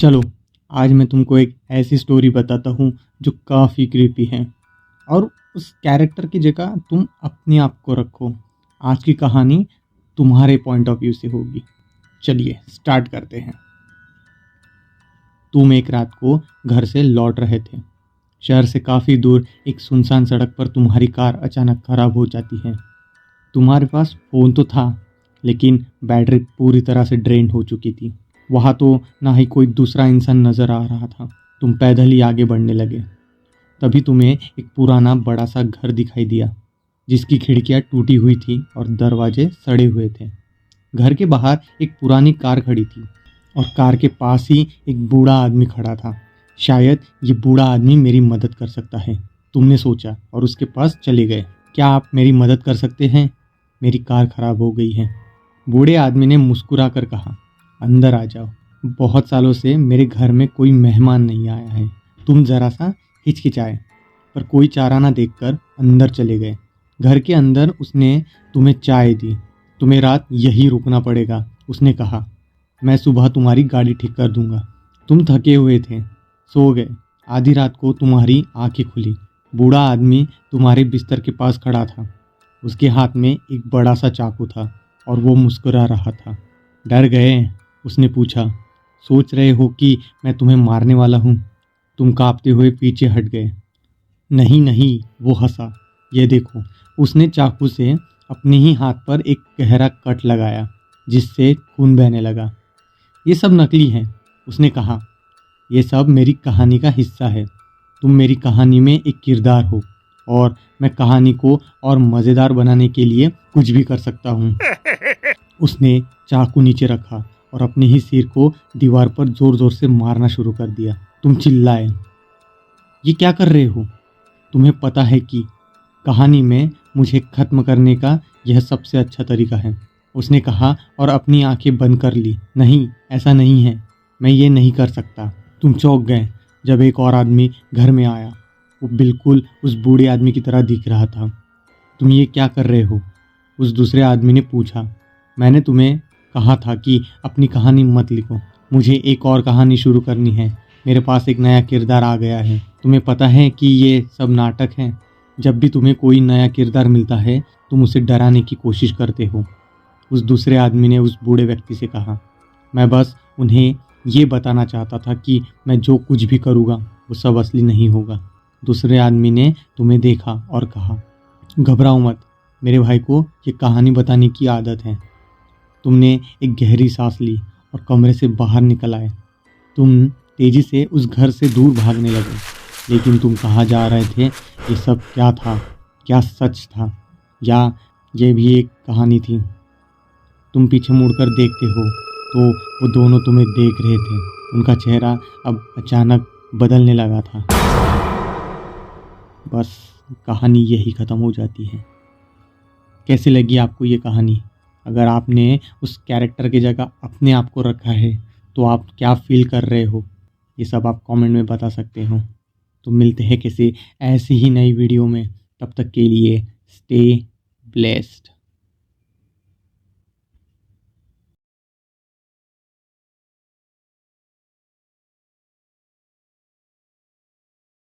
चलो आज मैं तुमको एक ऐसी स्टोरी बताता हूँ जो काफ़ी क्रीपी है और उस कैरेक्टर की जगह तुम अपने आप को रखो। आज की कहानी तुम्हारे पॉइंट ऑफ व्यू से होगी। चलिए स्टार्ट करते हैं। तुम एक रात को घर से लौट रहे थे। शहर से काफ़ी दूर एक सुनसान सड़क पर तुम्हारी कार अचानक खराब हो जाती है। तुम्हारे पास फ़ोन तो था लेकिन बैटरी पूरी तरह से ड्रेन हो चुकी थी। वहाँ तो ना ही कोई दूसरा इंसान नज़र आ रहा था। तुम पैदल ही आगे बढ़ने लगे। तभी तुम्हें एक पुराना बड़ा सा घर दिखाई दिया जिसकी खिड़कियाँ टूटी हुई थी और दरवाजे सड़े हुए थे। घर के बाहर एक पुरानी कार खड़ी थी और कार के पास ही एक बूढ़ा आदमी खड़ा था। शायद ये बूढ़ा आदमी मेरी मदद कर सकता है, तुमने सोचा और उसके पास चले गए। क्या आप मेरी मदद कर सकते हैं? मेरी कार खराब हो गई है। बूढ़े आदमी ने मुस्कुरा कर कहा, अंदर आ जाओ। बहुत सालों से मेरे घर में कोई मेहमान नहीं आया है। तुम ज़रा सा हिचकिचाए पर कोई चारा ना देखकर अंदर चले गए। घर के अंदर उसने तुम्हें चाय दी। तुम्हें रात यही रुकना पड़ेगा, उसने कहा। मैं सुबह तुम्हारी गाड़ी ठीक कर दूंगा। तुम थके हुए थे, सो गए। आधी रात को तुम्हारी आंखें खुली। बूढ़ा आदमी तुम्हारे बिस्तर के पास खड़ा था। उसके हाथ में एक बड़ा सा चाकू था और वो मुस्कुरा रहा था। डर गए? उसने पूछा। सोच रहे हो कि मैं तुम्हें मारने वाला हूँ? तुम कांपते हुए पीछे हट गए। नहीं नहीं, वो हंसा। ये देखो, उसने चाकू से अपने ही हाथ पर एक गहरा कट लगाया जिससे खून बहने लगा। ये सब नकली है, उसने कहा। ये सब मेरी कहानी का हिस्सा है। तुम मेरी कहानी में एक किरदार हो और मैं कहानी को और मज़ेदार बनाने के लिए कुछ भी कर सकता हूँ। उसने चाकू नीचे रखा और अपने ही सिर को दीवार पर ज़ोर ज़ोर से मारना शुरू कर दिया। तुम चिल्लाए, ये क्या कर रहे हो? तुम्हें पता है कि कहानी में मुझे ख़त्म करने का यह सबसे अच्छा तरीका है, उसने कहा और अपनी आंखें बंद कर ली। नहीं, ऐसा नहीं है, मैं ये नहीं कर सकता। तुम चौंक गए जब एक और आदमी घर में आया। वो बिल्कुल उस बूढ़े आदमी की तरह दिख रहा था। तुम ये क्या कर रहे हो? उस दूसरे आदमी ने पूछा। मैंने तुम्हें कहा था कि अपनी कहानी मत लिखो, मुझे एक और कहानी शुरू करनी है। मेरे पास एक नया किरदार आ गया है। तुम्हें पता है कि ये सब नाटक है। जब भी तुम्हें कोई नया किरदार मिलता है तुम उसे डराने की कोशिश करते हो, उस दूसरे आदमी ने उस बूढ़े व्यक्ति से कहा। मैं बस उन्हें ये बताना चाहता था कि मैं जो कुछ भी करूँगा वो सब असली नहीं होगा। दूसरे आदमी ने तुम्हें देखा और कहा, घबराओ मत, मेरे भाई को ये कहानी बताने की आदत है। तुमने एक गहरी सांस ली और कमरे से बाहर निकल आए। तुम तेज़ी से उस घर से दूर भागने लगे, लेकिन तुम कहाँ जा रहे थे? ये सब क्या था? क्या सच था या ये भी एक कहानी थी? तुम पीछे मुड़कर देखते हो तो वो दोनों तुम्हें देख रहे थे। उनका चेहरा अब अचानक बदलने लगा था। बस कहानी यही ख़त्म हो जाती है। कैसी लगी आपको ये कहानी? अगर आपने उस कैरेक्टर की जगह अपने आप को रखा है तो आप क्या फील कर रहे हो? ये सब आप कमेंट में बता सकते हो। तो मिलते हैं किसी ऐसी ही नई वीडियो में। तब तक के लिए स्टे ब्लेस्ड।